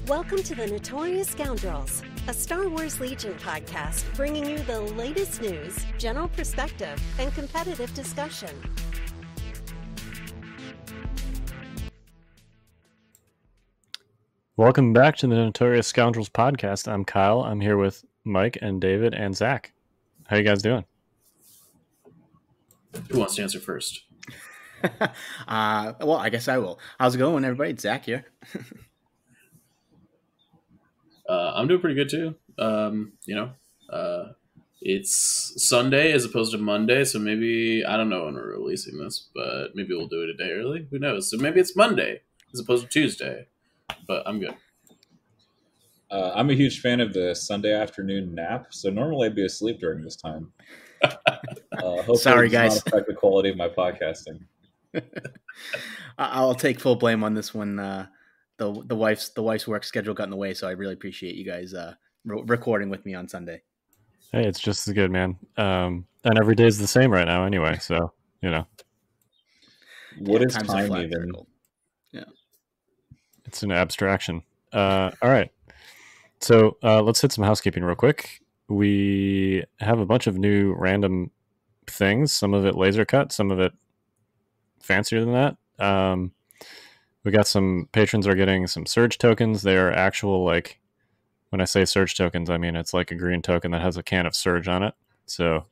Welcome to the Notorious Scoundrels, a Star Wars Legion podcast bringing you the latest news, general perspective, and competitive discussion. Welcome back to the Notorious Scoundrels podcast. I'm Kyle. I'm here with Mike and David and Zach. How you guys doing? Who wants to answer first? Well, I guess I will. How's it going, everybody? It's Zach here. I'm doing pretty good too. It's Sunday as opposed to Monday, so maybe, I don't know when we're releasing this, but maybe we'll do it a day early. Who knows? So maybe it's Monday as opposed to Tuesday, but I'm good. I'm a huge fan of the Sunday afternoon nap, so normally I'd be asleep during this time. Hopefully Sorry, it does guys. not affect the quality of my podcasting. I'll take full blame on this one. The wife's work schedule got in the way, so I really appreciate you guys recording with me on Sunday. Hey, it's just as good, man. And every day's the same right now anyway, so, you know. What is time's a time flat even? circle. Yeah. It's an abstraction. All right. So let's hit some housekeeping real quick. We have a bunch of new random things, some of it laser cut, some of it fancier than that. We got some patrons are getting some surge tokens. They are actual, like, when I say surge tokens, I mean it's like a green token that has a can of surge on it. So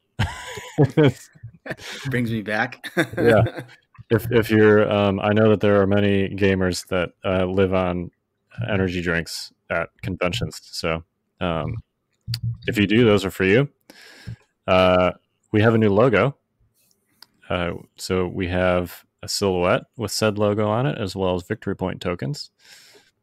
Brings me back. yeah. If you're, I know that there are many gamers that live on energy drinks at conventions. So if you do, those are for you. We have a new logo. So we have a silhouette with said logo on it, as well as victory point tokens.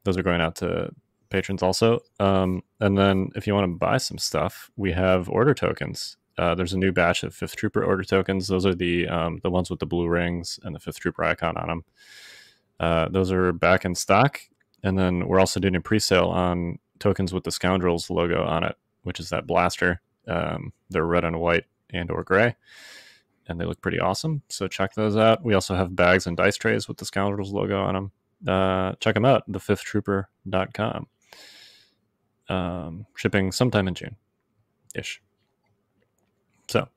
Those are going out to patrons also. And then if you want to buy some stuff, we have order tokens. There's a new batch of 5th Trooper order tokens. Those are the ones with the blue rings and the 5th Trooper icon on them. Those are back in stock. And then we're also doing a pre-sale on tokens with the Scoundrels logo on it, which is that blaster. They're red and white and or gray, and they look pretty awesome. So check those out. We also have bags and dice trays with the Scoundrels logo on them. Check them out, thefifthtrooper.com. Shipping sometime in June-ish. So,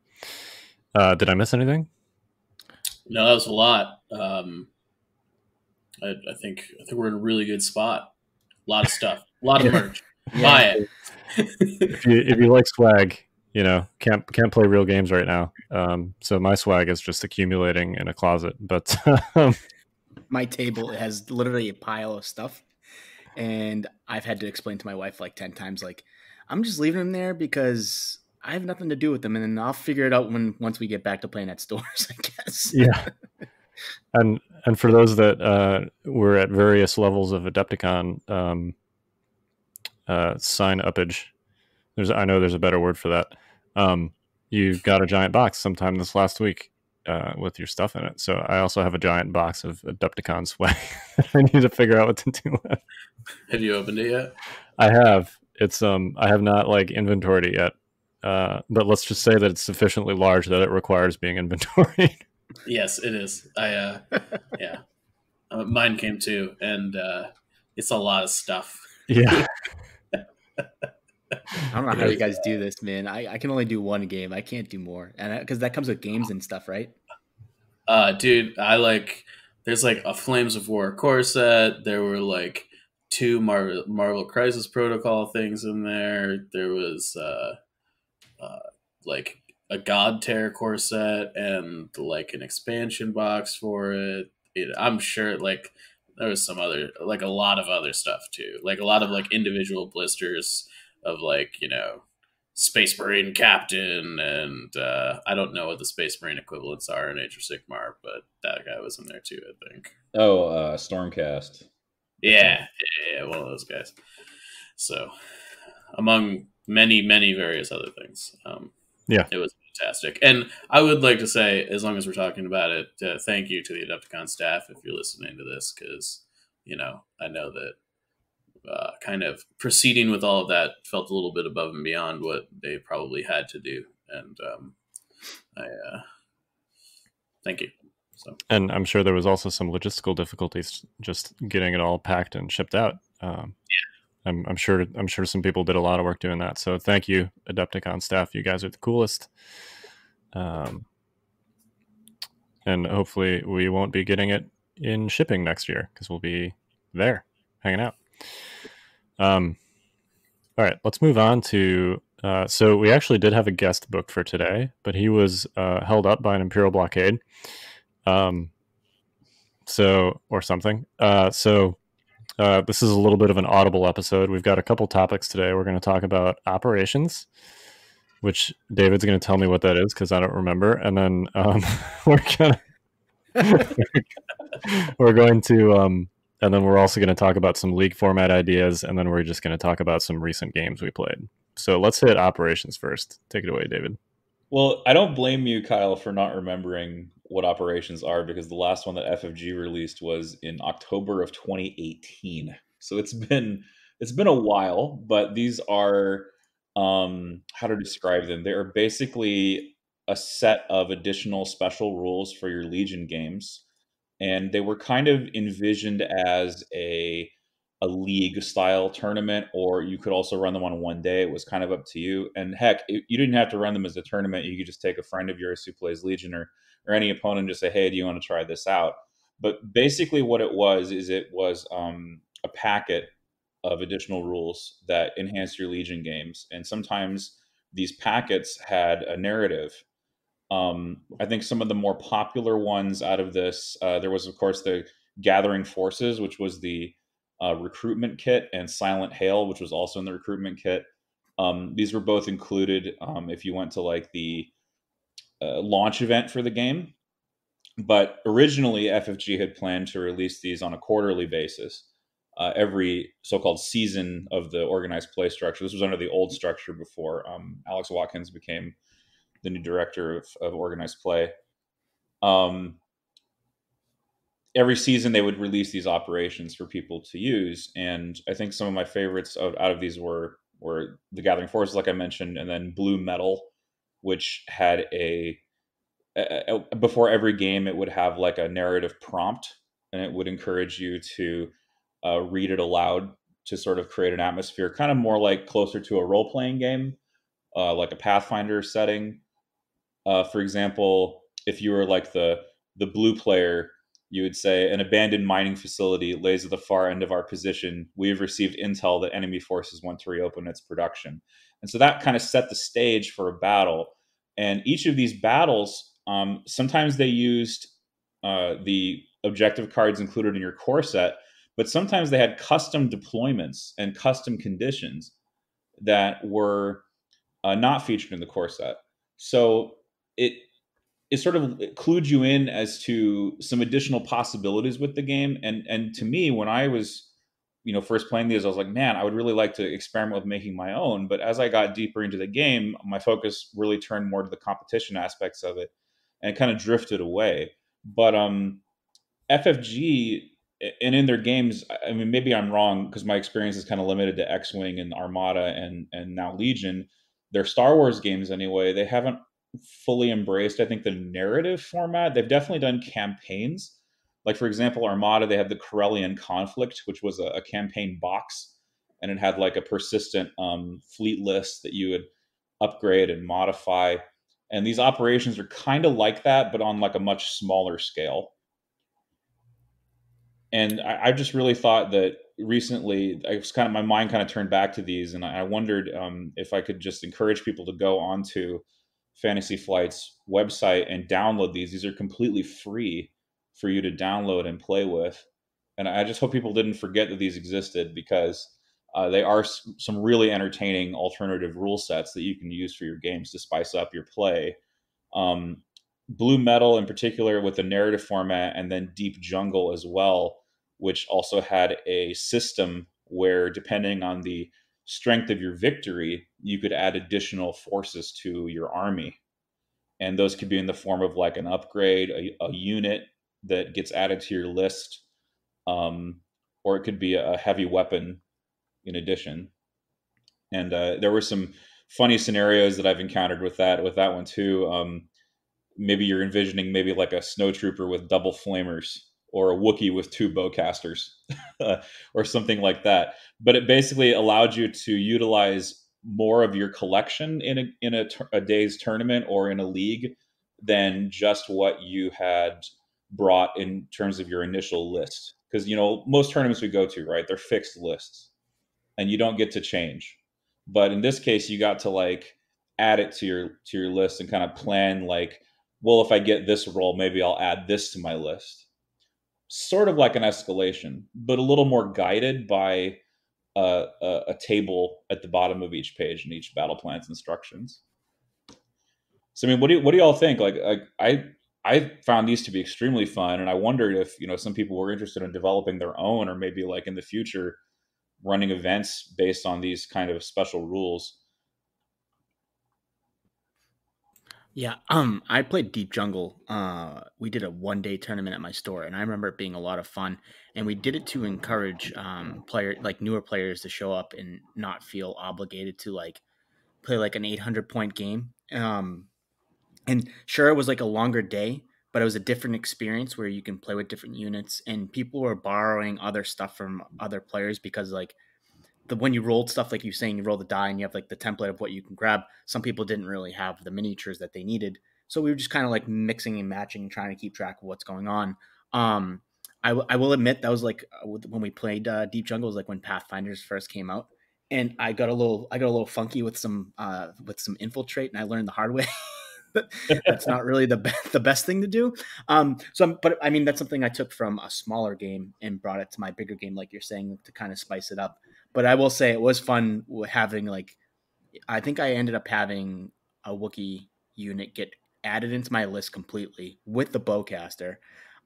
did I miss anything? No, that was a lot. I think we're in a really good spot. A lot of stuff, a lot of merch. Buy it. if you like swag, you know, can't play real games right now. So my swag is just accumulating in a closet. But My table has literally a pile of stuff, and I've had to explain to my wife like 10 times, like, I'm just leaving them there because I have nothing to do with them, and then I'll figure it out once we get back to playing at stores, I guess. yeah. And for those that were at various levels of Adepticon sign uppage, I know there's a better word for that. You got a giant box sometime this last week with your stuff in it. So I also have a giant box of Adepticon swag. I need to figure out what to do with. Have you opened it yet? I have. It's I have not like inventoried it yet. But let's just say that it's sufficiently large that it requires being inventoried. Yes, it is. Yeah. Mine came too, and it's a lot of stuff. Yeah. I don't know how you guys do this, man. I can only do one game. I can't do more, and because that comes with games and stuff, right? Dude, there's like a Flames of War core set. There were like 2 Marvel Crisis Protocol things in there. There was like a God Tear core set and like an expansion box for it. I'm sure like there was some other, like a lot of other stuff too. Like a lot of like individual blisters of like, you know, Space Marine Captain, and I don't know what the Space Marine equivalents are in Age of Sigmar, but that guy was in there too, I think. Oh, Stormcast. Yeah, one of those guys. So, among many, many various other things, Yeah, it was fantastic. And I would like to say, as long as we're talking about it, thank you to the Adepticon staff if you're listening to this, because, you know, I know that kind of proceeding with all of that felt a little bit above and beyond what they probably had to do. And I thank you. So, and I'm sure there was also some logistical difficulties just getting it all packed and shipped out. I'm sure some people did a lot of work doing that. So thank you, Adepticon staff. You guys are the coolest. And hopefully we won't be getting it in shipping next year because we'll be there hanging out. All right, let's move on to. So we actually did have a guest booked for today, but he was held up by an Imperial blockade. Or something. This is a little bit of an audible episode. We've got a couple topics today. We're going to talk about operations, which David's going to tell me what that is because I don't remember. And then and then we're also going to talk about some league format ideas, and then we're just going to talk about some recent games we played. So let's hit operations first. Take it away, David. Well, I don't blame you, Kyle, for not remembering what operations are, because the last one that FFG released was in October of 2018. So it's been a while, but these are how to describe them. They are basically a set of additional special rules for your Legion games, and they were kind of envisioned as a league style tournament, or you could also run them on one day. It was kind of up to you. And heck, you didn't have to run them as a tournament. You could just take a friend of yours who plays Legion or any opponent and just say, hey, do you want to try this out? But basically what it was a packet of additional rules that enhance your Legion games. And sometimes these packets had a narrative. I think some of the more popular ones out of this, there was, of course, the Gathering Forces, which was the recruitment kit, and Silent Hail, which was also in the recruitment kit. These were both included if you went to like the launch event for the game. But originally, FFG had planned to release these on a quarterly basis, every so-called season of the organized play structure. This was under the old structure before Alex Watkins became the new director of organized play. Every season they would release these operations for people to use. And I think some of my favorites out of these were the Gathering Forces, like I mentioned, and then Blue Metal, which had before every game, it would have like a narrative prompt, and it would encourage you to read it aloud to sort of create an atmosphere, kind of more like closer to a role-playing game, like a Pathfinder setting. For example, if you were like the blue player, you would say, an abandoned mining facility lays at the far end of our position. We have received intel that enemy forces want to reopen its production. And so that kind of set the stage for a battle. And each of these battles, sometimes they used the objective cards included in your core set, but sometimes they had custom deployments and custom conditions that were not featured in the core set. So it sort of clued you in as to some additional possibilities with the game. And to me, when I was, first playing these, I was like, man, I would really like to experiment with making my own. But as I got deeper into the game, my focus really turned more to the competition aspects of it, and it kind of drifted away. But FFG, and in their games, I mean, maybe I'm wrong because my experience is kind of limited to X-Wing and Armada and now Legion. Their Star Wars games, anyway, they haven't fully embraced, I think, the narrative format. They've definitely done campaigns. Like, for example, Armada, they had the Corellian Conflict, which was a campaign box, and it had like a persistent fleet list that you would upgrade and modify. And these operations are kind of like that, but on like a much smaller scale. And I just really thought that recently, my mind kind of turned back to these, and I wondered if I could just encourage people to go onto Fantasy Flight's website and download these. These are completely free for you to download and play with. And I just hope people didn't forget that these existed, because they are some really entertaining alternative rule sets that you can use for your games to spice up your play. Blue Metal in particular with the narrative format, and then Deep Jungle as well, which also had a system where, depending on the strength of your victory, you could add additional forces to your army. And those could be in the form of like an upgrade, a unit that gets added to your list, or it could be a heavy weapon in addition. And there were some funny scenarios that I've encountered with that one too. Maybe you're envisioning maybe like a snowtrooper with double flamers, or a Wookiee with 2 bowcasters, or something like that. But it basically allowed you to utilize more of your collection in a day's tournament or in a league than just what you had brought in terms of your initial list. Because most tournaments we go to, right, they're fixed lists, and you don't get to change. But in this case, you got to like add it to your list and kind of plan like, well, if I get this roll, maybe I'll add this to my list. Sort of like an escalation, but a little more guided by a table at the bottom of each page and each battle plan's instructions. So I mean, what do y'all think? Like I found these to be extremely fun, and I wondered if some people were interested in developing their own, or maybe like in the future running events based on these kind of special rules. Yeah, I played Deep Jungle. We did a 1-day tournament at my store, and I remember it being a lot of fun. And we did it to encourage newer players to show up and not feel obligated to like play like an 800-point game. And sure, it was like a longer day, but it was a different experience where you can play with different units, and people were borrowing other stuff from other players because like when you rolled stuff, like you saying, you roll the die and you have like the template of what you can grab. Some people didn't really have the miniatures that they needed. So we were just kind of like mixing and matching and trying to keep track of what's going on. I will admit that was like when we played Deep Jungle, was like when Pathfinders first came out, and I got a little funky with some infiltrate, and I learned the hard way. That's not really the best thing to do. But I mean, that's something I took from a smaller game and brought it to my bigger game, like you're saying, to kind of spice it up. But I will say it was fun having I think I ended up having a Wookiee unit get added into my list completely with the bowcaster.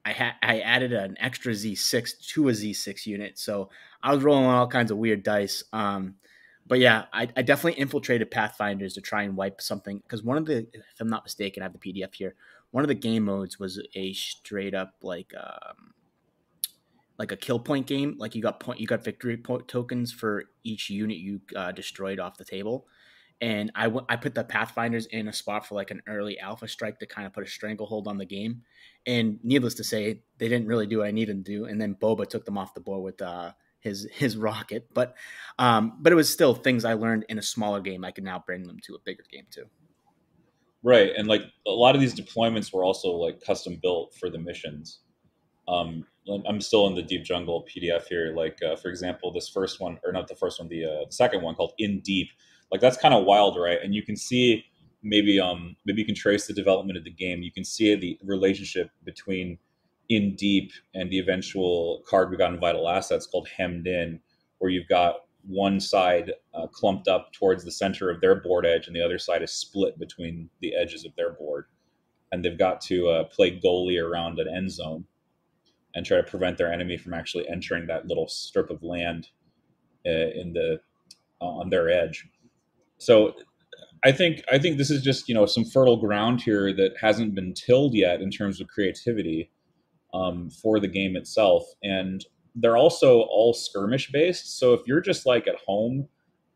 I added an extra Z6 to a Z6 unit, so I was rolling all kinds of weird dice. But yeah, I definitely infiltrated Pathfinders to try and wipe something, because one of the, if I'm not mistaken, I have the PDF here. One of the game modes was a straight up like a kill point game. Like you got victory tokens for each unit you destroyed off the table. And I put the Pathfinders in a spot for like an early alpha strike to kind of put a stranglehold on the game. And needless to say, they didn't really do what I needed to do. And then Boba took them off the board with his rocket. But it was still things I learned in a smaller game. I can now bring them to a bigger game too. Right, and like a lot of these deployments were also like custom built for the missions. I'm still in the Deep Jungle PDF here. Like, for example, this first one, or not the first one, the second one called In Deep. Like that's kind of wild, right? And you can see maybe you can trace the development of the game. You can see the relationship between In Deep and the eventual card we got in Vital Assets called Hemmed In, where you've got one side clumped up towards the center of their board edge, and the other side is split between the edges of their board. And they've got to play goalie around an end zone and try to prevent their enemy from actually entering that little strip of land on their edge. So I think this is just some fertile ground here that hasn't been tilled yet in terms of creativity for the game itself. And they're also all skirmish based. So if you're just like at home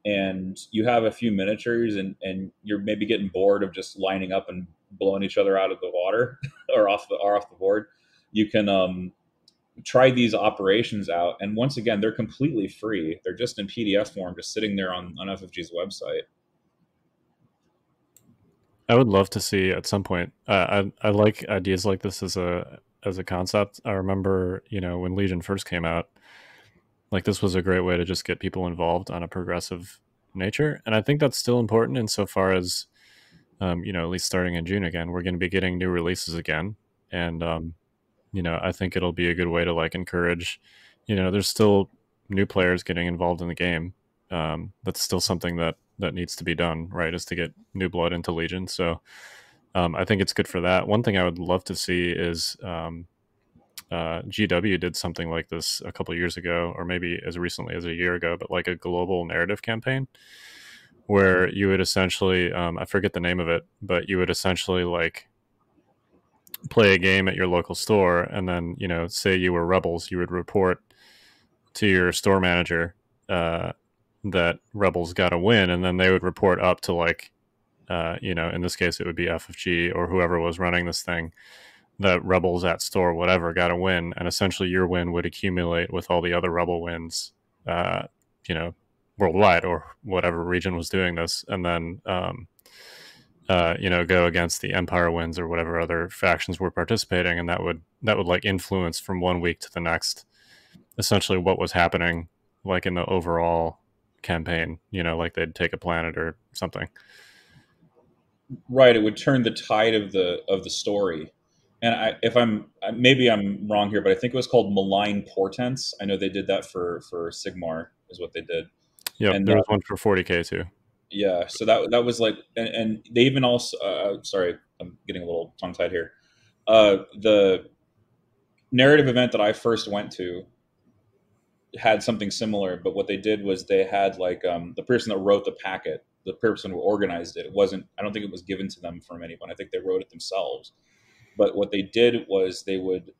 and you have a few miniatures and you're maybe getting bored of just lining up and blowing each other out of the water or off the board, you can try these operations out. And once again, they're completely free. They're just in PDF form, just sitting there on FFG's website. I would love to see at some point. I like ideas like this as a concept. I remember, when Legion first came out, like this was a great way to just get people involved on a progressive nature. And I think that's still important insofar as, at least starting in June again, we're going to be getting new releases again. And, I think it'll be a good way to like encourage, there's still new players getting involved in the game. That's still something that needs to be done, right, is to get new blood into Legion. So I think it's good for that. One thing I would love to see is GW did something like this a couple of years ago, or maybe as recently as a year ago, but like a global narrative campaign where you would essentially, I forget the name of it, but you would essentially like play a game at your local store, and then, say you were Rebels, you would report to your store manager that Rebels got a win, and then they would report up to like, in this case, it would be FFG or whoever was running this thing, the rebels at store, whatever, got a win, and essentially your win would accumulate with all the other rebel wins, you know, worldwide or whatever region was doing this, and then you know, go against the Empire wins or whatever other factions were participating, and that would like influence from one week to the next, essentially what was happening, like in the overall campaign. You know, like they'd take a planet or something. Right, it would turn the tide of the story. And maybe I'm wrong here, but I think it was called Malign Portents. I know they did that for Sigmar, is what they did. Yep, And there was one for 40K too. Yeah, so that was like, and they even also, sorry, I'm getting a little tongue tied here. The narrative event that I first went to had something similar, but what they did was they had like the person that wrote the packet, the person who organized it. It wasn't. I don't think it was given to them from anyone. I think they wrote it themselves. But what they did was they would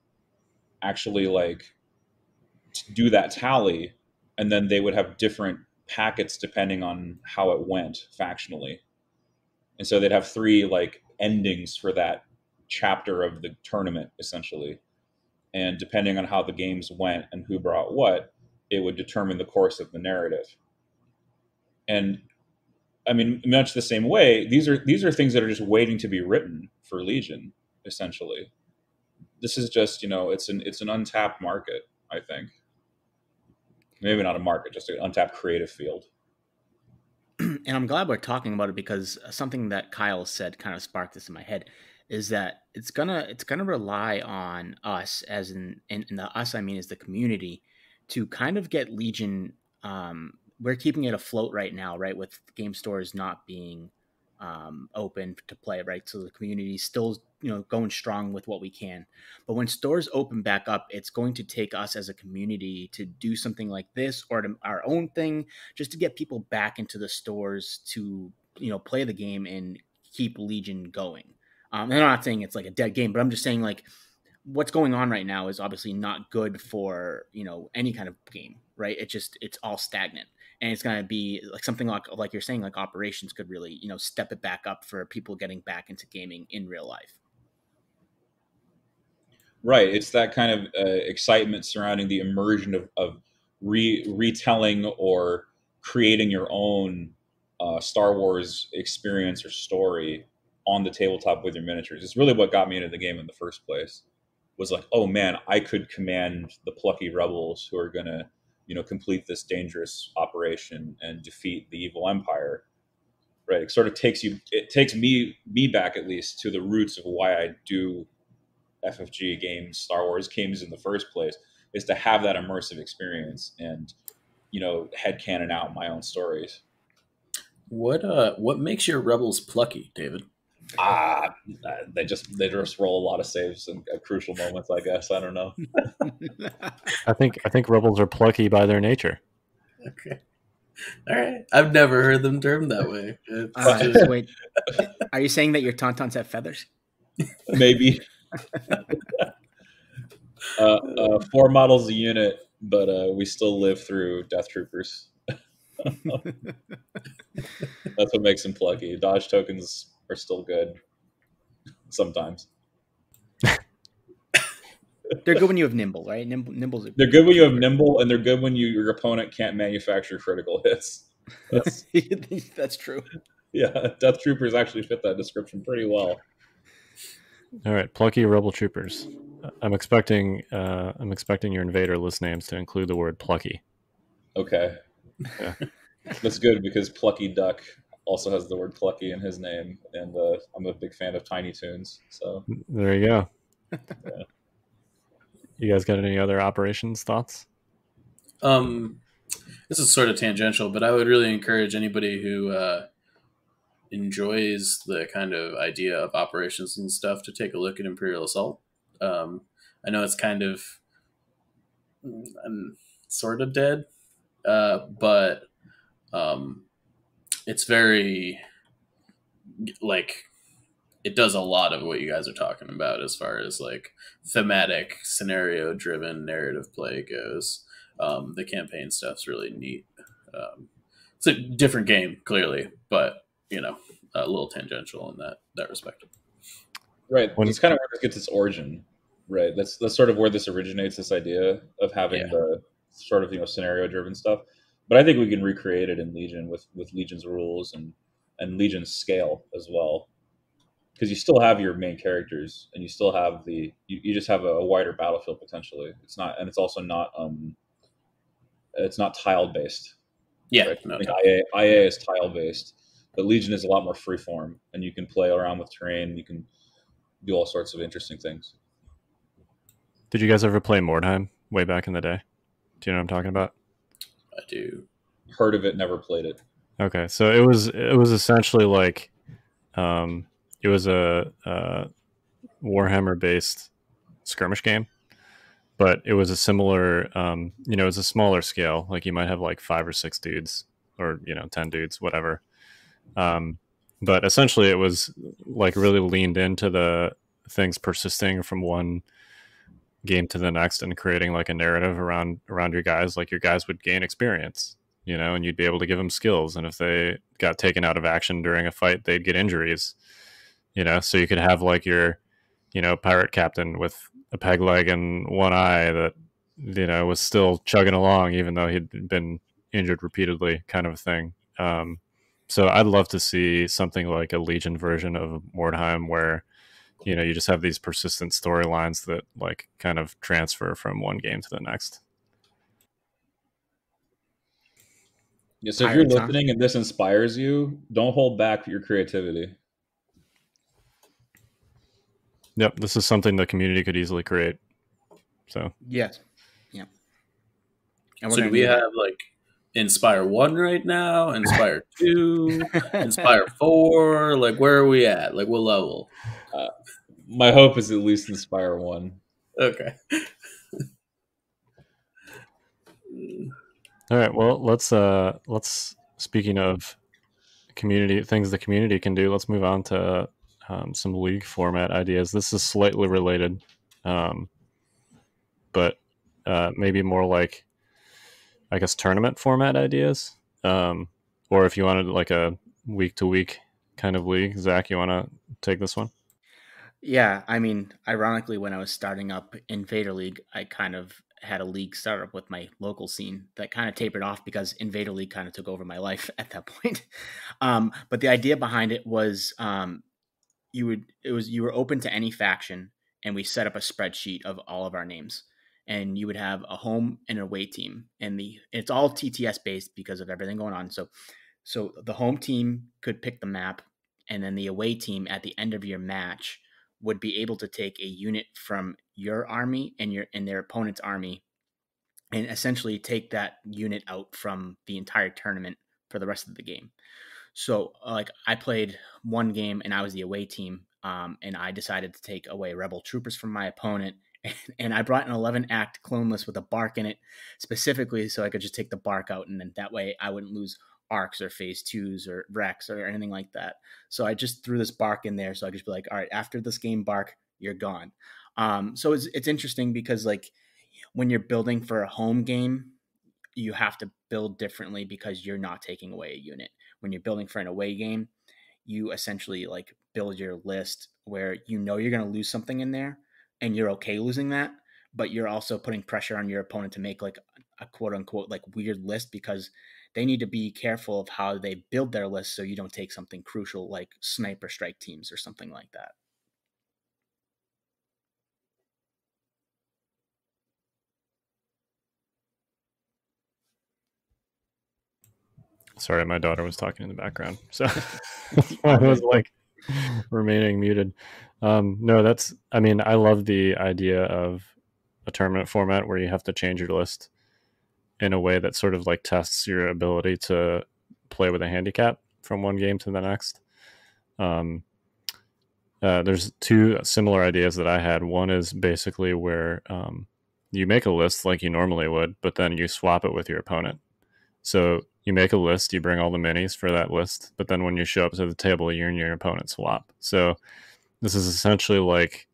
actually like do that tally, and then they would have different packets depending on how it went factionally. And so they'd have 3 like endings for that chapter of the tournament essentially. And depending on how the games went and who brought what, it would determine the course of the narrative. And I mean, much the same way, these are things that are just waiting to be written for Legion essentially. This is just, you know, it's an untapped market, I think. Maybe not a market, just an untapped creative field. And I'm glad we're talking about it, because something that Kyle said kind of sparked this in my head, is that it's gonna rely on us, as in the us I mean is the community, to kind of get Legion. We're keeping it afloat right now, right, with game stores not being open to play, right? So the community is still, you know, going strong with what we can. But when stores open back up, it's going to take us as a community to do something like this, or to our own thing, just to get people back into the stores to, you know, play the game and keep Legion going. And I'm not saying it's like a dead game, but I'm just saying, like, what's going on right now is obviously not good for, you know, any kind of game, right? It's all stagnant. And it's going to be like something like you're saying, like operations could really, you know, step it back up for people getting back into gaming in real life. Right. It's that kind of excitement surrounding the immersion of retelling or creating your own Star Wars experience or story on the tabletop with your miniatures. It's really what got me into the game in the first place. Was like, oh man, I could command the plucky rebels who are going to, you know, complete this dangerous operation and defeat the evil empire. Right. It sort of takes me back, at least, to the roots of why I do FFG games, Star Wars games in the first place, is to have that immersive experience and, you know, headcanon out my own stories. What makes your rebels plucky, David? They just roll a lot of saves at crucial moments, I guess. I don't know. I think rebels are plucky by their nature. Okay. All right. I've never heard them termed that way. Wait, are you saying that your tauntauns have feathers? Maybe. 4 models a unit, but we still live through Death Troopers. That's what makes them plucky. Dodge tokens are still good sometimes. They're good when you have nimble, right? Nimbles. They're good when you have nimble, and they're good when your opponent can't manufacture critical hits. That's true. Yeah, Death Troopers actually fit that description pretty well. All right, plucky rebel troopers. I'm expecting your Invader list names to include the word plucky. Okay. Yeah. That's good, because Plucky Duck also has the word plucky in his name, and I'm a big fan of Tiny Toons. So there you go. Yeah. You guys got any other operations thoughts? This is sort of tangential, but I would really encourage anybody who enjoys the kind of idea of operations and stuff to take a look at Imperial Assault. I know it's kind of sort of dead, but it's very, like, it does a lot of what you guys are talking about as far as like thematic, scenario driven narrative play goes. The campaign stuff's really neat. It's a different game, clearly, but, you know, a little tangential in that respect. Right. That's kind of where this gets its origin. Right. That's sort of where this originates. This idea of having the sort of scenario driven stuff. But I think we can recreate it in Legion with Legion's rules and Legion's scale as well. Because you still have your main characters, and you still have you just have a wider battlefield potentially. It's not, and it's also not it's not tile based. Yeah, right? no, I think IA is tile based, but Legion is a lot more freeform, and you can play around with terrain. You can do all sorts of interesting things. Did you guys ever play Mordheim way back in the day? Do you know what I'm talking about? I do. Heard of it, never played it. Okay, so it was essentially like, it was a Warhammer based skirmish game, but it was a similar, it was a smaller scale. Like you might have like 5 or 6 dudes, or 10 dudes, whatever. But essentially, it was like really leaned into the things persisting from one game to the next and creating like a narrative around your guys. Like your guys would gain experience, and you'd be able to give them skills. And if they got taken out of action during a fight, they'd get injuries. So you could have like your, pirate captain with a peg leg and one eye that, was still chugging along even though he'd been injured repeatedly, kind of a thing. So I'd love to see something like a Legion version of Mordheim where, you just have these persistent storylines that like kind of transfer from one game to the next. Yeah, so if you're listening and this inspires you, don't hold back your creativity. Yep, this is something the community could easily create. So yes, yeah. So do we have like Inspire 1 right now, Inspire 2, Inspire 4? Like, where are we at? Like, what level? My hope is at least Inspire 1. Okay. All right. Well, let's speaking of community things the community can do, let's move on to some league format ideas. This is slightly related, but maybe more like, I guess, tournament format ideas. Or if you wanted like a week to week kind of league. Zach, you want to take this one? Yeah, I mean, ironically, when I was starting up Invader League, I kind of had a league start up with my local scene that kind of tapered off because Invader League kind of took over my life at that point. But the idea behind it was you were open to any faction, and we set up a spreadsheet of all of our names, and you would have a home and away team, and it's all TTS based because of everything going on. So the home team could pick the map, and then the away team at the end of your match would be able to take a unit from your army and their opponent's army and essentially take that unit out from the entire tournament for the rest of the game. So like I played one game and I was the away team, and I decided to take away rebel troopers from my opponent, and I brought an 11 act clone list with a bark in it specifically so I could just take the bark out, and then that way I wouldn't lose arcs or phase 2s or Rex or anything like that. So I just threw this bark in there so I could just be like, all right, after this game, bark, you're gone. So it's interesting because like when you're building for a home game, you have to build differently because you're not taking away a unit. When you're building for an away game, you essentially like build your list where you're going to lose something in there and you're okay losing that, but you're also putting pressure on your opponent to make like a quote unquote like weird list because they need to be careful of how they build their list so you don't take something crucial like sniper strike teams or something like that. Sorry, my daughter was talking in the background, so I was like remaining muted. No, I love the idea of a tournament format where you have to change your list in a way that sort of like tests your ability to play with a handicap from one game to the next. There's 2 similar ideas that I had. One is basically where you make a list like you normally would, but then you swap it with your opponent. So you make a list, you bring all the minis for that list, but then when you show up to the table, you and your opponent swap. So this is essentially like,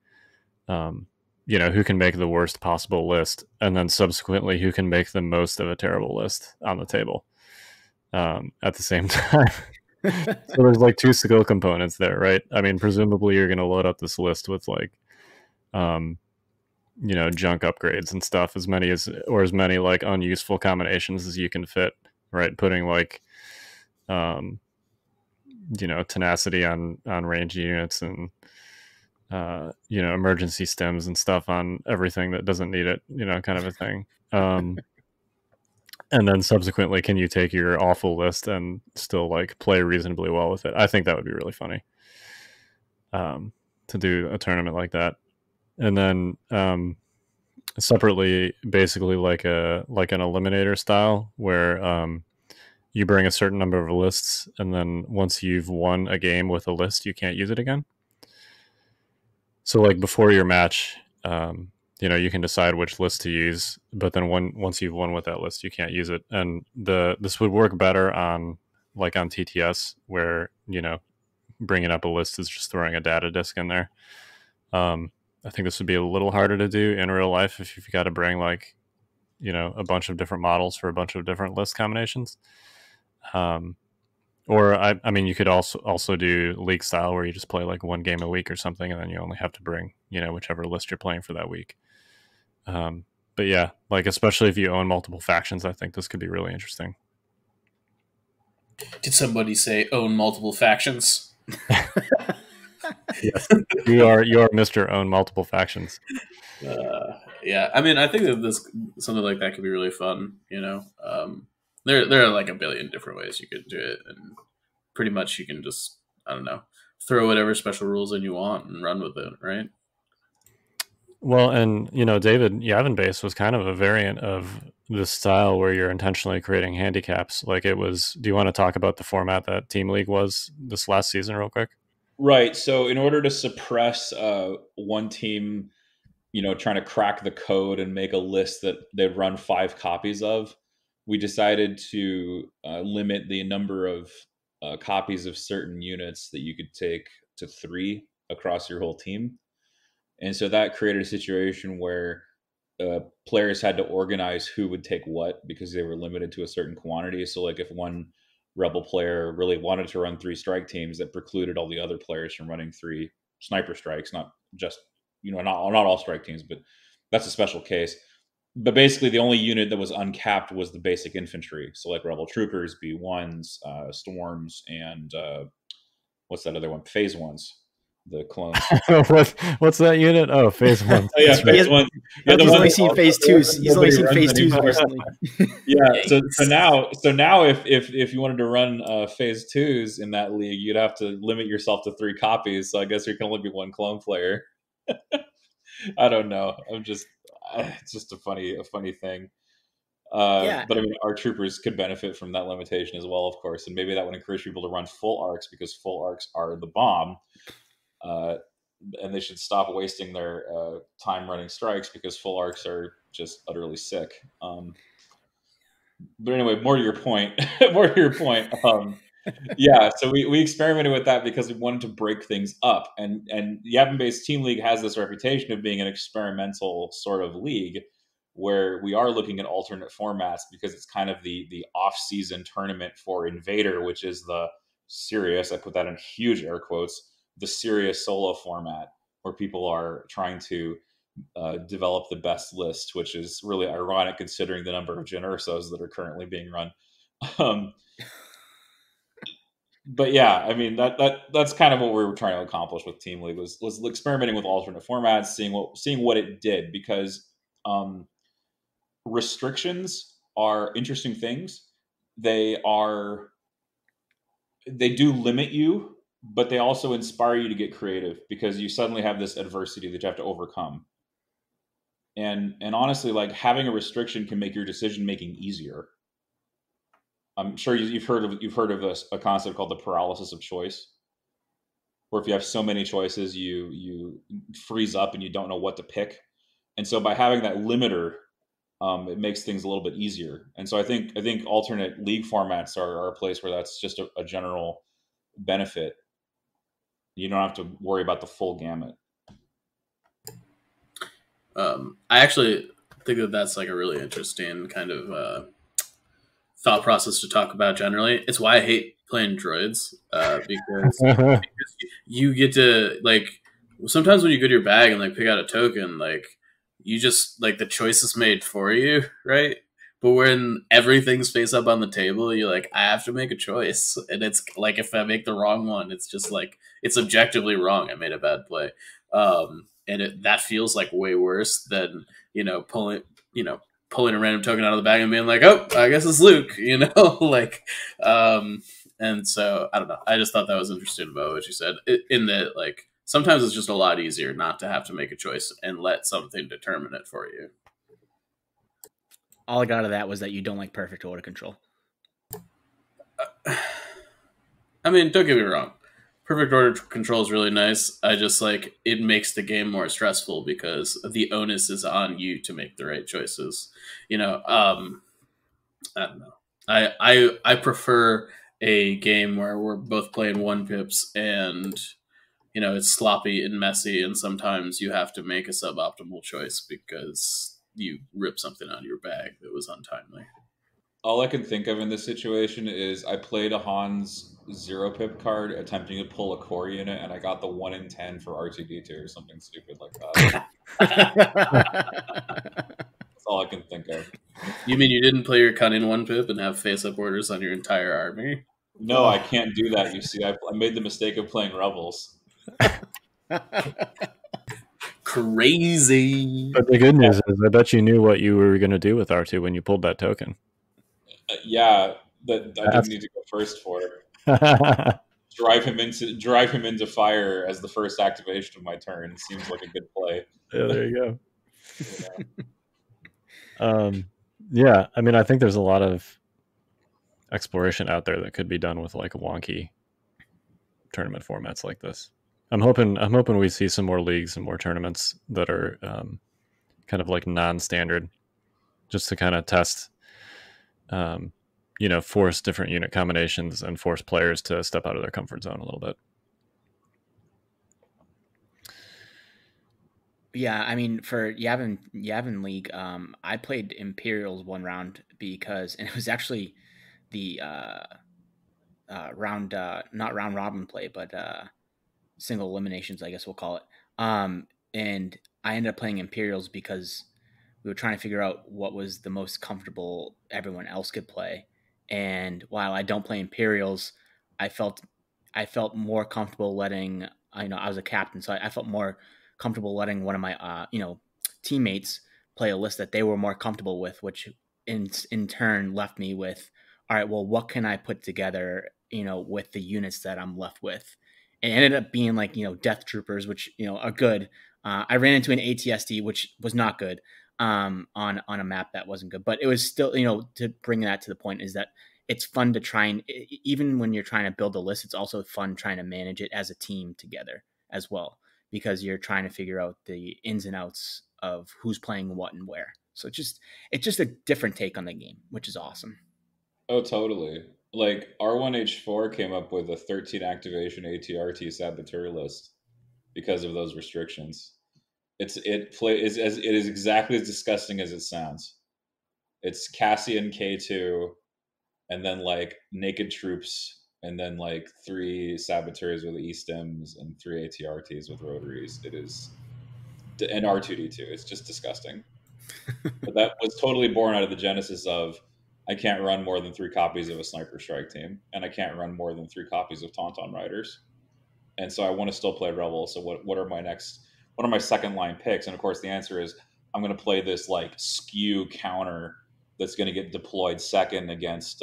who can make the worst possible list, and then subsequently who can make the most of a terrible list on the table at the same time. So there's like 2 skill components there, right? I mean, presumably you're going to load up this list with like, junk upgrades and stuff, as many like unuseful combinations as you can fit, right? Putting like, tenacity on range units and, emergency stems and stuff on everything that doesn't need it, kind of a thing. And then subsequently, can you take your awful list and still like play reasonably well with it? I think that would be really funny, to do a tournament like that. And then separately, basically like an eliminator style where you bring a certain number of lists, and then once you've won a game with a list, you can't use it again. So like before your match, you can decide which list to use, but then once you've won with that list, you can't use it. And this would work better on TTS, where bringing up a list is just throwing a data disk in there. I think this would be a little harder to do in real life if you've got to bring like a bunch of different models for a bunch of different list combinations. Or I mean, you could also do league style, where you just play like one game a week or something, and then you only have to bring whichever list you're playing for that week. But yeah, like especially if you own multiple factions, I think this could be really interesting. Did somebody say own multiple factions? Yes, you are Mr. Own multiple factions. Yeah, I mean, I think that something like that could be really fun. There are like a billion different ways you could do it, and pretty much you can just, I don't know, throw whatever special rules in you want and run with it, right? Well, and David, Yavin Base was kind of a variant of this style where you're intentionally creating handicaps. Like it was. Do you want to talk about the format that Team League was this last season, real quick? Right. So in order to suppress one team, trying to crack the code and make a list that they'd run 5 copies of, we decided to limit the number of copies of certain units that you could take to 3 across your whole team. And so that created a situation where players had to organize who would take what, because they were limited to a certain quantity. So like if one rebel player really wanted to run 3 strike teams, that precluded all the other players from running 3 sniper strikes, not just, not all strike teams, but that's a special case. But basically the only unit that was uncapped was the basic infantry. So like rebel troopers, B1s, storms, and what's that other one? Phase 1s. The clones. What's that unit? Oh, phase 1. Oh, yeah, phase 1. Yeah, he's only seen phase 2s. He's only seen phase 2s recently. Yeah. So now, if you wanted to run phase 2s in that league, you'd have to limit yourself to 3 copies. So I guess there can only be 1 clone player. I don't know. It's just a funny thing. Yeah. But I mean, our troopers could benefit from that limitation as well, of course, and maybe that would encourage people to run full arcs, because full arcs are the bomb. And they should stop wasting their time running strikes, because full arcs are just utterly sick. But anyway, more to your point. Yeah, so we experimented with that because we wanted to break things up. And the Yavin-based Team League has this reputation of being an experimental sort of league, where we are looking at alternate formats, because it's kind of the off-season tournament for Invader, which is the serious, I put that in huge air quotes, the serious solo format, where people are trying to develop the best list, which is really ironic considering the number of Jyn Ursos that are currently being run. But yeah, I mean that's kind of what we were trying to accomplish with Team League, was experimenting with alternate formats, seeing what it did, because restrictions are interesting things. They do limit you, but they also inspire you to get creative, because you suddenly have this adversity that you have to overcome. And honestly, like, having a restriction can make your decision making easier. I'm sure you've heard of a concept called the paralysis of choice, where if you have so many choices, you freeze up and you don't know what to pick. And so by having that limiter, it makes things a little bit easier. And so I think alternate league formats are a place where that's just a general benefit. You don't have to worry about the full gamut. I actually think that that's like a really interesting kind of thought process to talk about generally. It's why I hate playing droids because you get to like sometimes when you go to your bag and like pick out a token, like you just like the choice is made for you, right? But when everything's face up on the table, you're like, I have to make a choice, and it's like if I make the wrong one, it's just like it's objectively wrong. I made a bad play, and that feels like way worse than pulling a random token out of the bag and being like, oh, I guess it's Luke, like, and so I don't know. I just thought that was interesting about what you said in that, like, sometimes it's just a lot easier not to have to make a choice and let something determine it for you. All I got out of that was that you don't like perfect order control. I mean, don't get me wrong. Perfect order control is really nice. I just like it makes the game more stressful because the onus is on you to make the right choices. I don't know. I prefer a game where we're both playing one pips and it's sloppy and messy, and sometimes you have to make a suboptimal choice because you ripped something out of your bag that was untimely. All I can think of in this situation is I played a Hans 0-pip card attempting to pull a core unit, and I got the 1 in 10 for R2D2 or something stupid like that. That's all I can think of. You mean you didn't play your cunning 1-pip and have face-up orders on your entire army? No, I can't do that. You see, I made the mistake of playing Rebels. Crazy. But the good news is, I bet you knew what you were going to do with R2 when you pulled that token. Yeah, that I didn't need to go first for it. drive him into fire as the first activation of my turn seems like a good play. Yeah, there you go. Yeah, I mean, I think there's a lot of exploration out there that could be done with like wonky tournament formats like this. I'm hoping we see some more leagues and more tournaments that are kind of like non-standard, just to kind of test, force different unit combinations and force players to step out of their comfort zone a little bit. Yeah, I mean, for Yavin League, I played Imperials one round and it was actually the round, not round robin play, but single eliminations, I guess we'll call it. And I ended up playing Imperials because we were trying to figure out what was the most comfortable everyone else could play. And while I don't play Imperials, I felt more comfortable letting, I was a captain, so I felt more comfortable letting one of my, teammates play a list that they were more comfortable with, which in turn left me with, all right, well, what can I put together, with the units that I'm left with? It ended up being like, Death Troopers, which, are good. I ran into an ATSD, which was not good, on a map that wasn't good. But it was still, to bring that to the point is that it's fun to try and, even when you're trying to build a list, it's also fun trying to manage it as a team together as well, because you're trying to figure out the ins and outs of who's playing what and where. So it's just a different take on the game, which is awesome. Oh, totally. Like R1H4 came up with a 13 activation ATRT saboteur list because of those restrictions. It is exactly as disgusting as it sounds. It's Cassian K2, and then like naked troops, and then like 3 saboteurs with E-stems and 3 ATRTs with rotaries. It is, and R2D2. It's just disgusting. But that was totally born out of the genesis of I can't run more than 3 copies of a sniper strike team, and I can't run more than 3 copies of Tauntaun Riders. And so I want to still play Rebel. So what are my second line picks? And of course the answer is I'm going to play this like skew counter that's going to get deployed second against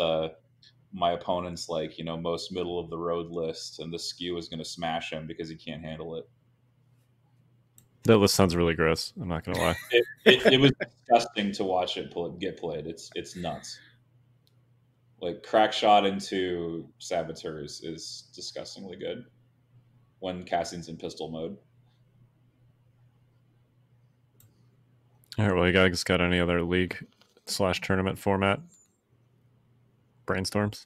my opponent's like, most middle of the road list, and the skew is going to smash him because he can't handle it. That list sounds really gross. I'm not going to lie. It was disgusting to watch it get played. It's nuts. Like crack shot into saboteurs is disgustingly good when Cassian's in pistol mode. All right, well, you guys got any other league/tournament format brainstorms?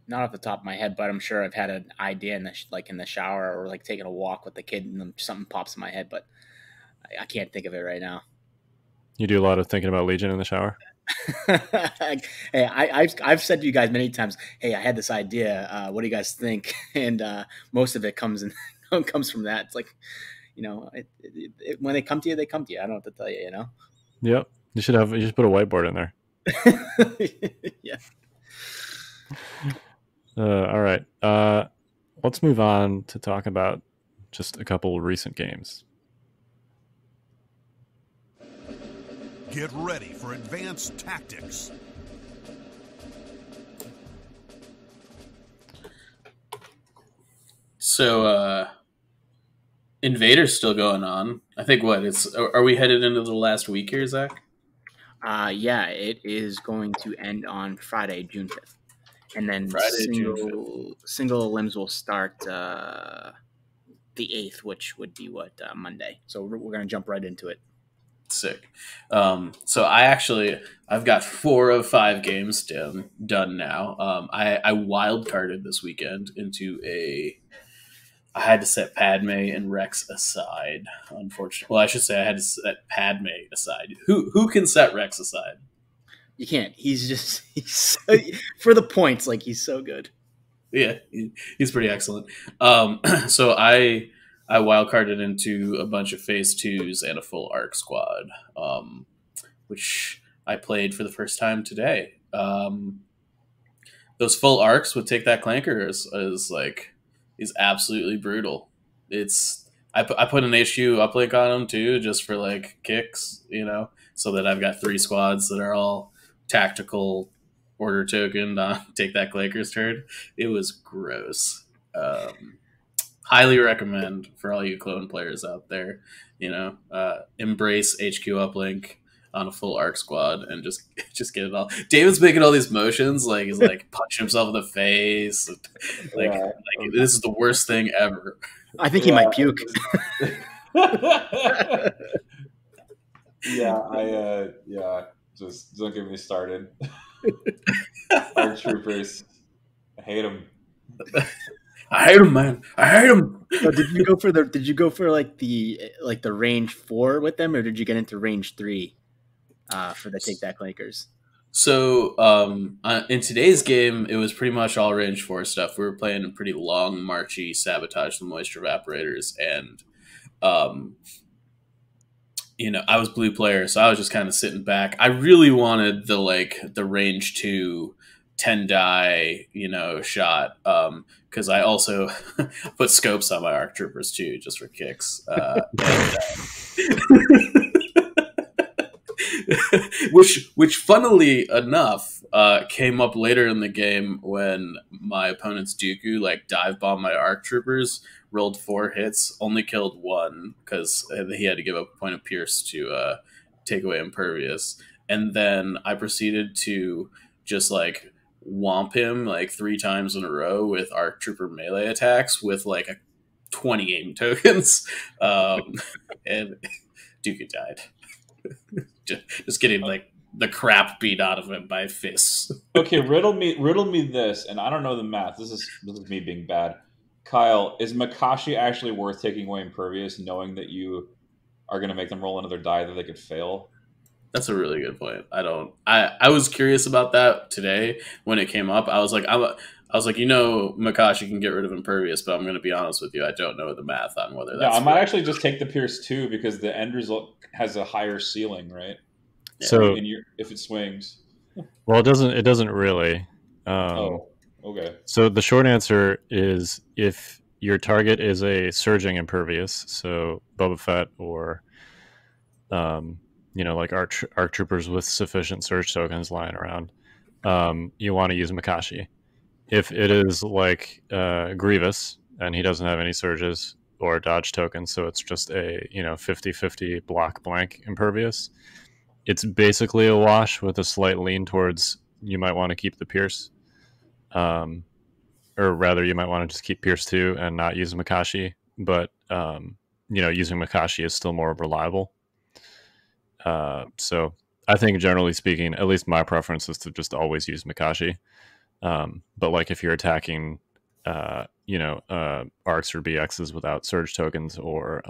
Not off the top of my head, but I'm sure I've had an idea in the shower or like taking a walk with the kid, and something pops in my head, but I can't think of it right now. You do a lot of thinking about Legion in the shower? Hey, I've said to you guys many times, hey, I had this idea. What do you guys think? And most of it comes from that. It's like, when they come to you, they come to you. I don't know what to tell you. Yep. You should put a whiteboard in there. Yeah. All right. Let's move on to talk about just a couple recent games. Get ready for advanced tactics. So, Invader's still going on. I think are we headed into the last week here, Zach? Yeah, it is going to end on Friday, June 5th. And then single limbs will start the 8th, which would be Monday. So we're going to jump right into it. Sick. So I've got 4 of 5 games done now. I wild carded this weekend into I had to set Padme and Rex aside, unfortunately. Well, I should say I had to set Padme aside. Who can set Rex aside? You can't. He's so, for the points, like he's so good. Yeah, he's pretty excellent. So I wildcarded into a bunch of phase 2s and a full arc squad, which I played for the first time today. Those full arcs with Take That Clanker is absolutely brutal. I put an HQ uplink on him too, just for like kicks, so that I've got 3 squads that are all tactical order token on Take That Clanker's turn. It was gross. Highly recommend for all you clone players out there, embrace HQ uplink on a full arc squad and just get it all. David's making all these motions, like he's like punching himself in the face, like this is the worst thing ever. I think he might puke. Just don't get me started. Our troopers, I hate them. I hate him, man. I hate him. So did you go for like the range 4 with them, or did you get into range 3 for the Take That Clankers? So in today's game, it was pretty much all range 4 stuff. We were playing a pretty long, marchy Sabotage the Moisture Evaporators, and I was blue player, so I was just kind of sitting back. I really wanted the range 2 10 die, shot. Because I also put scopes on my arc troopers too, just for kicks. Which funnily enough, came up later in the game when my opponent's Dooku dive bombed my arc troopers, rolled 4 hits, only killed 1 because he had to give up a point of pierce to take away impervious, and then I proceeded to just whomp him 3 times in a row with arc trooper melee attacks with 20 aim tokens, and Dooku died. just getting the crap beat out of him by fists. Okay, riddle me this, and I don't know the math. This is me being bad. Kyle, is Makashi actually worth taking away impervious, knowing that you are going to make them roll another die that they could fail? That's a really good point. I was curious about that today when it came up. I was like, Makashi can get rid of impervious, but I'm going to be honest with you, I don't know the math on whether that's. Yeah, I might actually just take the pierce too, because the end result has a higher ceiling, right? Yeah. So if it swings. Well, it doesn't really. Okay. So the short answer is if your target is a surging impervious, so Boba Fett or arc troopers with sufficient surge tokens lying around, you want to use Makashi. If it is Grievous and he doesn't have any surges or dodge tokens, so it's just a 50-50 block blank impervious, it's basically a wash with a slight lean towards you might want to keep the pierce, or rather you might want to just keep pierce 2 and not use Makashi, but using Makashi is still more reliable. So I think generally speaking, at least my preference is to just always use Makashi. But if you're attacking, arcs or BXs without surge tokens or,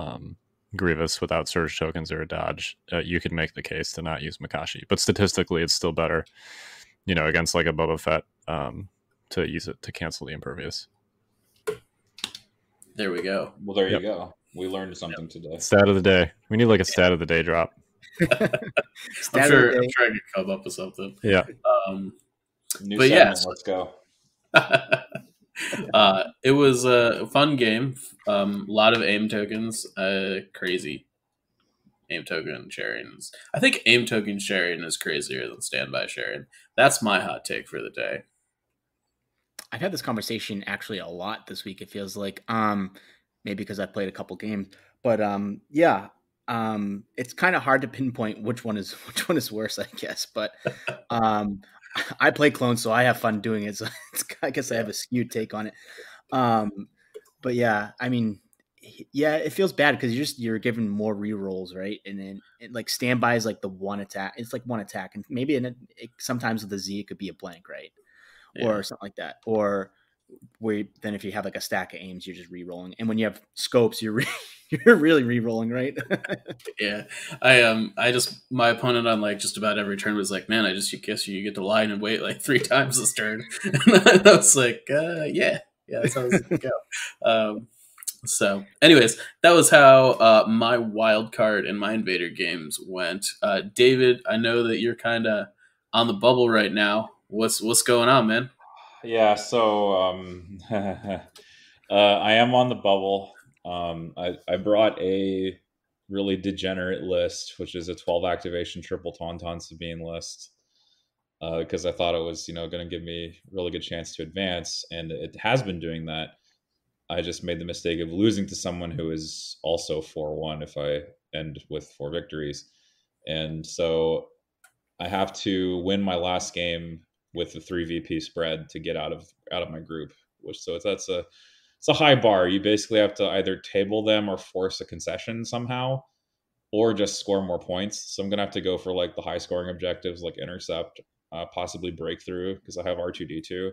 Grievous without surge tokens or a dodge, you could make the case to not use Makashi. But statistically, it's still better, against like a Boba Fett, to use it to cancel the impervious. There we go. Well, there you go. We learned something today. Stat of the day. We need like a stat of the day drop. I'm sure I can come up with something. Yeah. New but segment, yes. let's go. It was a fun game. A lot of aim tokens. Crazy aim token sharing. I think aim token sharing is crazier than standby sharing. That's my hot take for the day. I've had this conversation actually a lot this week. It feels like maybe because I played a couple games, but it's kind of hard to pinpoint which one is worse, I guess. But I play clones, so I have fun doing it. So I guess I have a skewed take on it. But yeah, I mean, yeah, it feels bad because you're given more rerolls, right? And then like standby is like the one attack. It's like one attack, and maybe sometimes with the Z it could be a blank, right? Yeah. Or something like that. Or then if you have like a stack of aims, you're just re-rolling. And when you have scopes, you're really re-rolling, right? Yeah. My opponent on like just about every turn was like, man, I just guess you get to line and wait like 3 times this turn. And I was like, yeah, that's how it's going to go. So anyways, that was how my wild card and my Invader games went. David, I know that you're kind of on the bubble right now. What's going on, man? Yeah, so I am on the bubble. I brought a really degenerate list, which is a 12 activation triple Tauntaun Sabine list, because I thought it was going to give me a really good chance to advance, and it has been doing that. I just made the mistake of losing to someone who is also 4-1 if I end with 4 victories, and so I have to win my last game with the 3 VP spread to get out of my group. It's a high bar. You basically have to either table them or force a concession somehow, or just score more points. So I'm gonna have to go for like the high scoring objectives, like intercept, possibly breakthrough, because I have R2D2,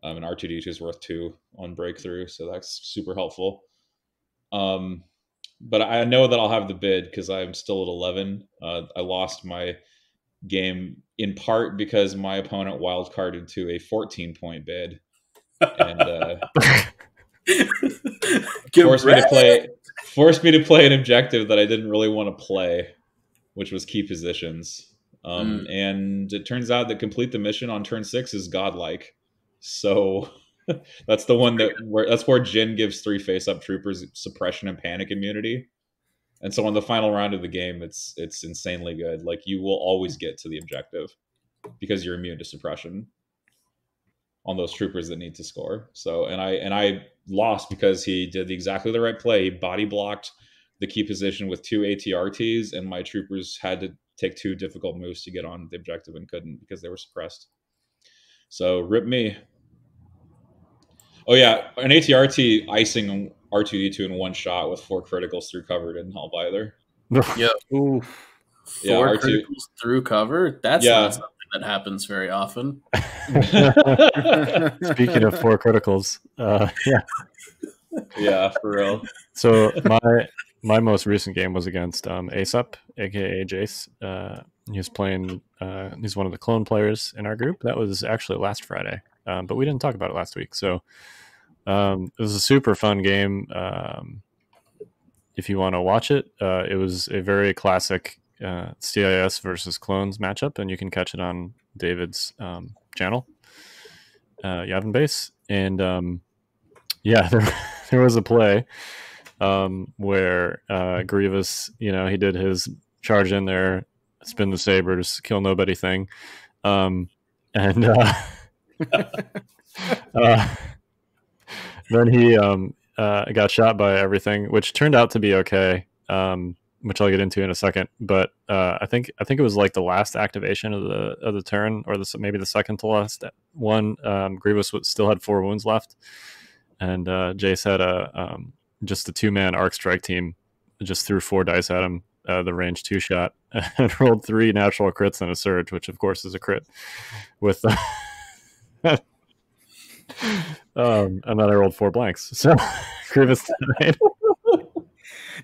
and R2D2 is worth 2 on breakthrough, so that's super helpful. But I know that I'll have the bid because I'm still at 11. I lost my game in part because my opponent wildcarded to a 14-point bid and forced me to play an objective that I didn't really want to play, which was key positions. And it turns out that complete the mission on turn 6 is godlike. So that's the one that's where Jin gives 3 face-up troopers suppression and panic immunity. And so on the final round of the game, it's insanely good. Like, you will always get to the objective because you're immune to suppression on those troopers that need to score. So, and I lost because he did exactly the right play. He body blocked the key position with 2 ATRTs, and my troopers had to take 2 difficult moves to get on the objective and couldn't because they were suppressed. So rip me. Oh yeah, an ATRT icing R2D2 in one shot with 4 criticals through cover didn't help either. Yeah. 4 criticals through cover? That's not something that happens very often. Speaking of 4 criticals, yeah, for real. So my most recent game was against Aesop, aka Jace. He's playing. He's one of the clone players in our group. That was actually last Friday, but we didn't talk about it last week. So it was a super fun game. If you want to watch it, it was a very classic CIS versus clones matchup, and you can catch it on David's channel, Yavin Base. And there was a play where Grievous, he did his charge in there, spin the sabers, kill nobody thing, and then he got shot by everything, which turned out to be okay, which I'll get into in a second. But I think it was like the last activation of the turn, or maybe the second to last one. Grievous still had 4 wounds left, and Jace had just a 2-man arc strike team, just threw 4 dice at him, the range 2 shot, and rolled 3 natural crits and a surge, which of course is a crit with and then I rolled 4 blanks. So Grievous died.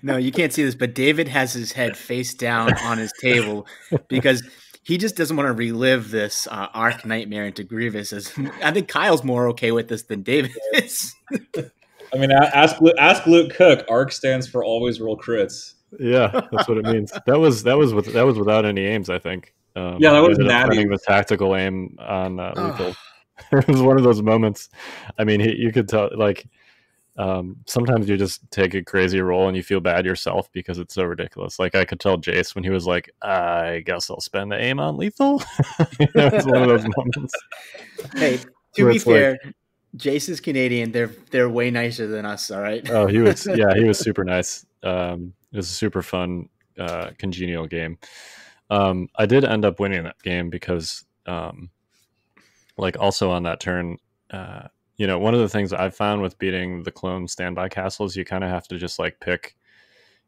No, you can't see this, but David has his head face down on his table because he just doesn't want to relive this arc nightmare into Grievous. I think Kyle's more okay with this than David is. I mean, ask Luke Cook. ARC stands for always roll crits. Yeah, that's what it means. That was without any aims, I think. Yeah, that was ended up natty. spending the tactical aim on lethal. It was one of those moments. I mean, you could tell, like, sometimes you just take a crazy roll and you feel bad yourself because it's so ridiculous. Like, I could tell Jace when he was like, I guess I'll spend the aim on lethal. It's one of those moments. Hey, to be fair, Jace is Canadian. They're way nicer than us, all right? Oh, he was super nice. It was a super fun, congenial game. I did end up winning that game because, like, also on that turn, one of the things I've found with beating the clone standby castles, you kind of have to just like pick,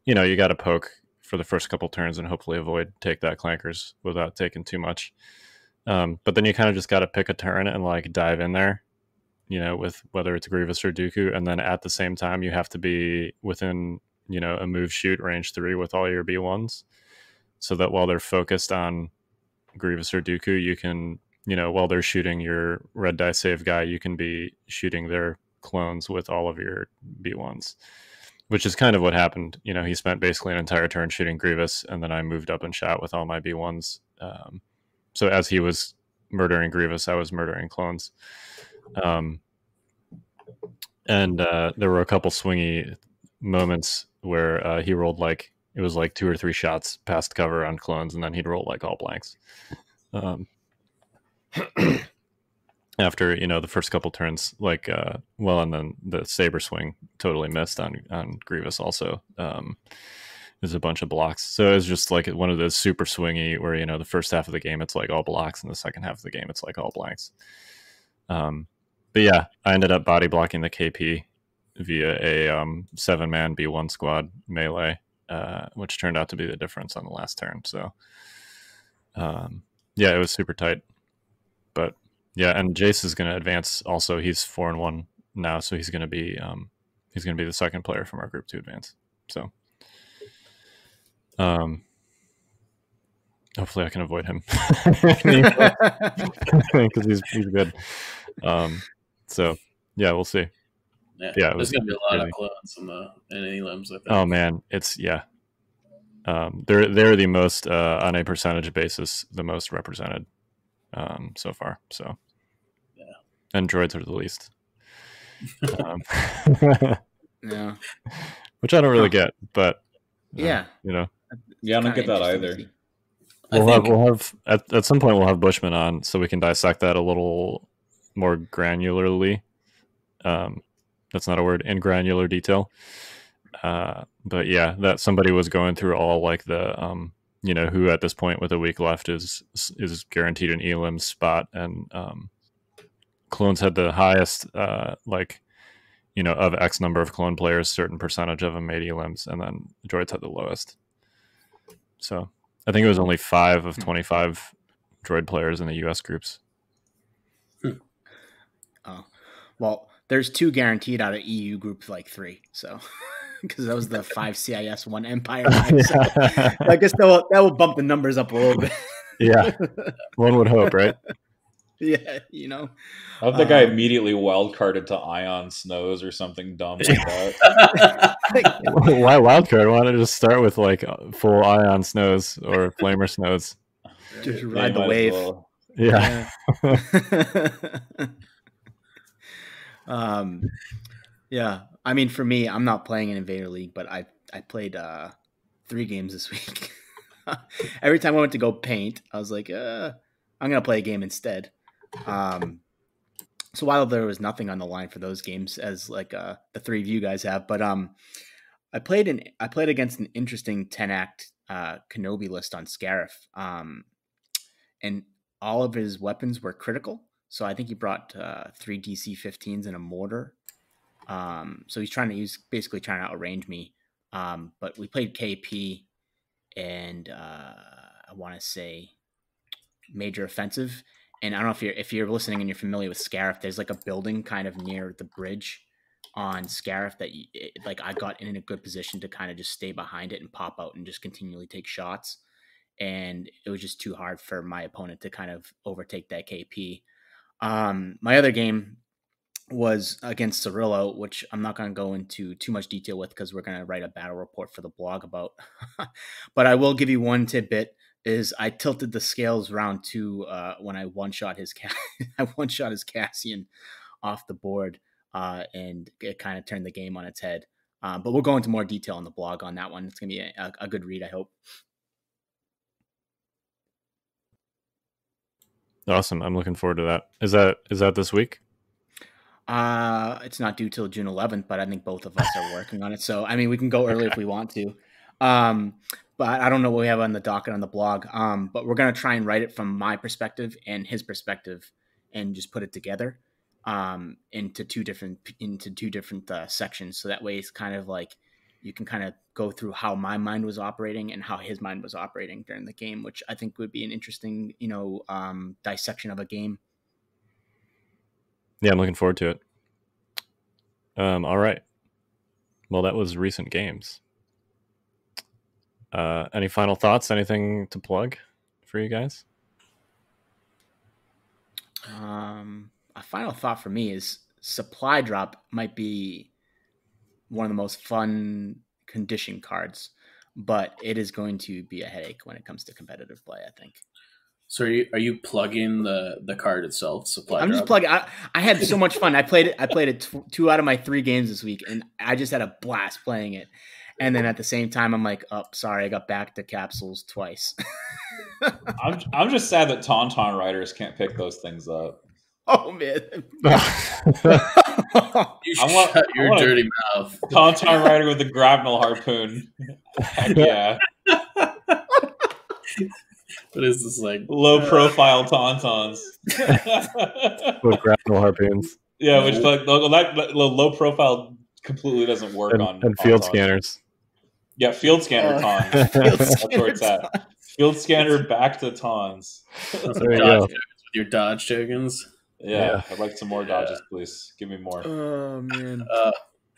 you got to poke for the first couple turns and hopefully avoid take that clankers without taking too much. But then you kind of just got to pick a turn and like dive in there, with whether it's Grievous or Dooku. And then at the same time, you have to be within, a move shoot range 3 with all your B1s. So that while they're focused on Grievous or Dooku, you can, while they're shooting your red die save guy, you can be shooting their clones with all of your B1s, which is kind of what happened. He spent basically an entire turn shooting Grievous, and then I moved up and shot with all my B1s. So as he was murdering Grievous, I was murdering clones. And there were a couple swingy moments where he rolled like, it was like 2 or 3 shots past cover on clones, and then he'd roll like all blanks. After, the first couple turns, like, and then the saber swing totally missed on Grievous also. There's a bunch of blocks. So it was just like one of those super swingy where, the first half of the game, it's like all blocks, and the second half of the game, it's like all blanks. But yeah, I ended up body blocking the KP via a 7-man B1 squad melee, which turned out to be the difference on the last turn. So, yeah, it was super tight. But yeah, and Jace is going to advance. Also, he's 4-1 now, so he's going to be the second player from our group to advance. So, hopefully, I can avoid him because he's good. So yeah, we'll see. Yeah, there's going to be a lot of clones in elims, I think. Oh man, it's they're the most on a percentage basis the most represented so far. So yeah, and droids are the least. Yeah, which I don't really get, but yeah, I don't get that either. We'll have at some point we'll have Bushman on so we can dissect that a little more granularly. That's not a word, in granular detail. But yeah, that somebody was going through all like the who at this point with a week left is guaranteed an elim spot, and clones had the highest of X number of clone players, certain percentage of them made elims, and then droids had the lowest. So I think it was only 5 of 25 droid players in the US groups. Oh, well, there's 2 guaranteed out of EU group, like 3. So, because that was the 5 CIS 1 Empire. So I guess that will bump the numbers up a little bit. Yeah, one would hope, right? Yeah, I hope the guy immediately wildcarded to Ion Snows or something dumb like that. Why wildcard? Why don't I just start with like full Ion Snows or Flamer Snows? Just ride the wave. Well. Yeah. Yeah. I mean, for me, I'm not playing in Invader League, but I played 3 games this week. Every time I went to go paint, I was like, I'm gonna play a game instead. So while there was nothing on the line for those games, as like the 3 of you guys have, but I played against an interesting 10-act Kenobi list on Scarif, and all of his weapons were critical. So I think he brought 3 DC-15s and a mortar. So he's basically trying to outrange me. But we played KP, and I want to say major offensive. And I don't know if you're listening and you're familiar with Scarif. There's like a building kind of near the bridge on Scarif that like I got in a good position to kind of just stay behind it and pop out and just continually take shots. And it was just too hard for my opponent to kind of overtake that KP. My other game was against Cirillo, which I'm not going to go into too much detail with because we're going to write a battle report for the blog about. But I will give you one tidbit: is I tilted the scales round 2 when I one-shot his Cassian off the board, and it kind of turned the game on its head. But we'll go into more detail on the blog on that one. It's going to be a good read, I hope. Awesome. I'm looking forward to that. Is that this week? It's not due till June 11th, but I think both of us are working on it. So, I mean, we can go early if we want to. But I don't know what we have on the docket on the blog. But we're going to try and write it from my perspective and his perspective and just put it together into two different sections. So that way it's kind of like you can kind of go through how my mind was operating and how his mind was operating during the game, which I think would be an interesting, dissection of a game. Yeah, I'm looking forward to it. All right. Well, that was recent games. Any final thoughts? Anything to plug for you guys? A final thought for me is Supply Drop might be one of the most fun condition cards, but it is going to be a headache when it comes to competitive play, I think. So are you plugging the card itself? Supply I'm Drop? just plugging. I had so much fun. I played it 2 out of my 3 games this week, and I just had a blast playing it. And then at the same time, I'm like, oh, sorry, I got back to capsules twice. I'm just sad that Tauntaun riders can't pick those things up. Oh man! You shut your dirty mouth. Tauntaun rider with the grapnel harpoon. Heck yeah. What is this like? Low profile Tauntauns. With grapnel harpoons. Yeah, which like that low profile completely doesn't work on field Tauntauns. Scanners. Yeah, field scanner Tauns. That's where it's at. Field scanner back to Tauns. There you go. With your dodge tokens. Yeah, I'd like some more dodges, please. Give me more. Oh man!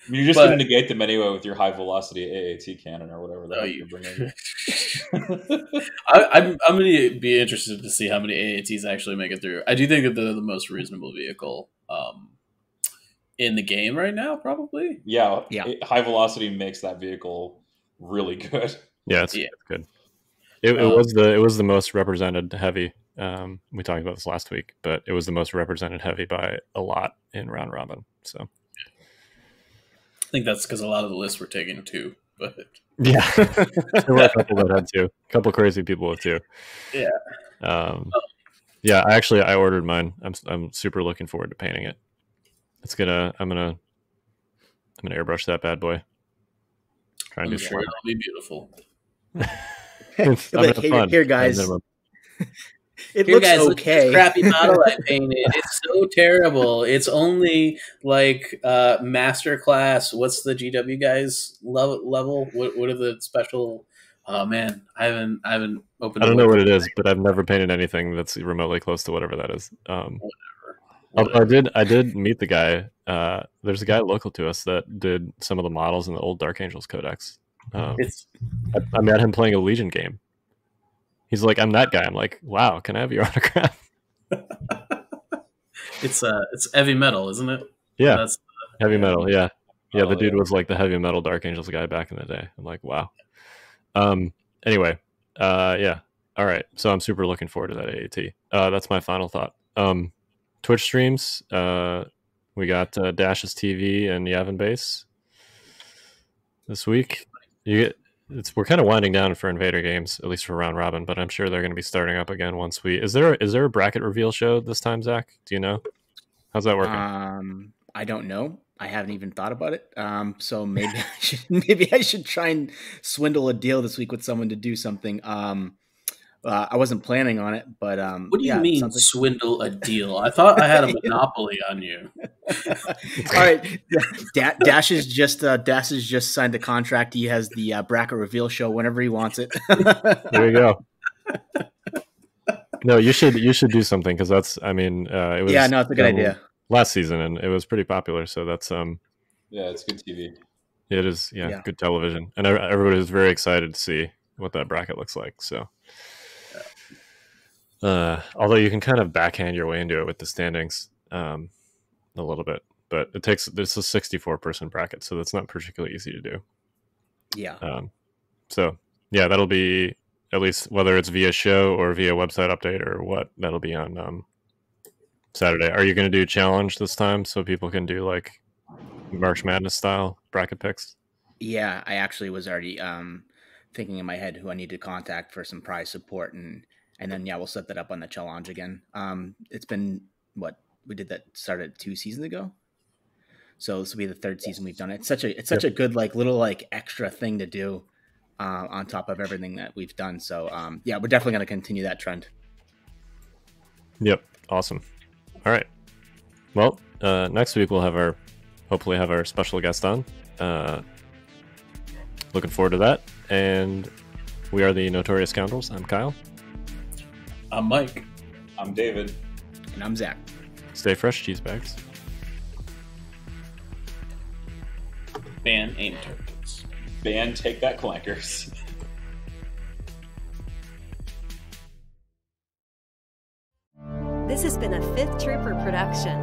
You're just going to negate them anyway with your high velocity AAT cannon or whatever that you're bringing. I'm going to be interested to see how many AATs actually make it through. I do think that they're the most reasonable vehicle in the game right now, probably. Yeah. High velocity makes that vehicle really good. Yeah, it's good. It was the most represented heavy. We talked about this last week, but it was the most represented heavy by a lot in round robin. So I think that's because a lot of the lists were taken too. But yeah, there were a couple that had 2. A couple crazy people with 2. Yeah. Yeah. I ordered mine. I'm super looking forward to painting it. I'm gonna airbrush that bad boy. Try and I'm do sure it'll be beautiful. Here, guys. It Here, looks guys, okay. Look at this crappy model I painted. It's so terrible. It's only like masterclass. What's the GW guys level? What are the special? Oh man, I haven't opened. I don't know what it is, but I've never painted anything that's remotely close to whatever that is. Whatever. I did meet the guy. There's a guy local to us that did some of the models in the old Dark Angels Codex. I met him playing a Legion game. He's like, I'm that guy. I'm like, wow, can I have your autograph? It's heavy metal, isn't it? Yeah, that's heavy metal. Yeah, the dude was like the heavy metal Dark Angels guy back in the day. I'm like, wow. Anyway, yeah. All right. So I'm super looking forward to that AAT. That's my final thought. Twitch streams. We got Dash's TV and Yavin Base this week. We're kind of winding down for Invader games, at least for round robin, but I'm sure they're going to be starting up again once we. Is there a bracket reveal show this time, Zach? Do you know? How's that working? I don't know. I haven't even thought about it. So maybe I should try and swindle a deal this week with someone to do something. I wasn't planning on it, but what do you mean swindle a deal? I thought I had a monopoly on you. All right, Dash is just signed a contract. He has the bracket reveal show whenever he wants it. There you go. No, you should do something because that's. I mean, it was. Yeah, no, it's a good idea. Last season, and it was pretty popular. So that's Yeah, it's good TV. It is, Yeah. good television, and everybody was very excited to see what that bracket looks like. So, although you can kind of backhand your way into it with the standings a little bit, but this is a 64-person bracket, so that's not particularly easy to do. Yeah. So yeah, that'll be, at least whether it's via show or via website update or what, that'll be on Saturday. Are you going to do challenge this time so people can do like March Madness style bracket picks? Yeah, I actually was already thinking in my head who I need to contact for some prize support, and then we'll set that up on the challenge again. It's been what we did that started 2 seasons ago, so this will be the 3rd season we've done it. It's such a good like little like extra thing to do on top of everything that we've done. So we're definitely going to continue that trend. Yep, awesome. All right. Well, next week we'll hopefully have our special guest on. Looking forward to that. And we are the Notorious Scoundrels. I'm Kyle. I'm Mike. I'm David. And I'm Zach. Stay fresh, cheese bags. Ban aim tokens. Ban take that clankers. This has been a Fifth Trooper production.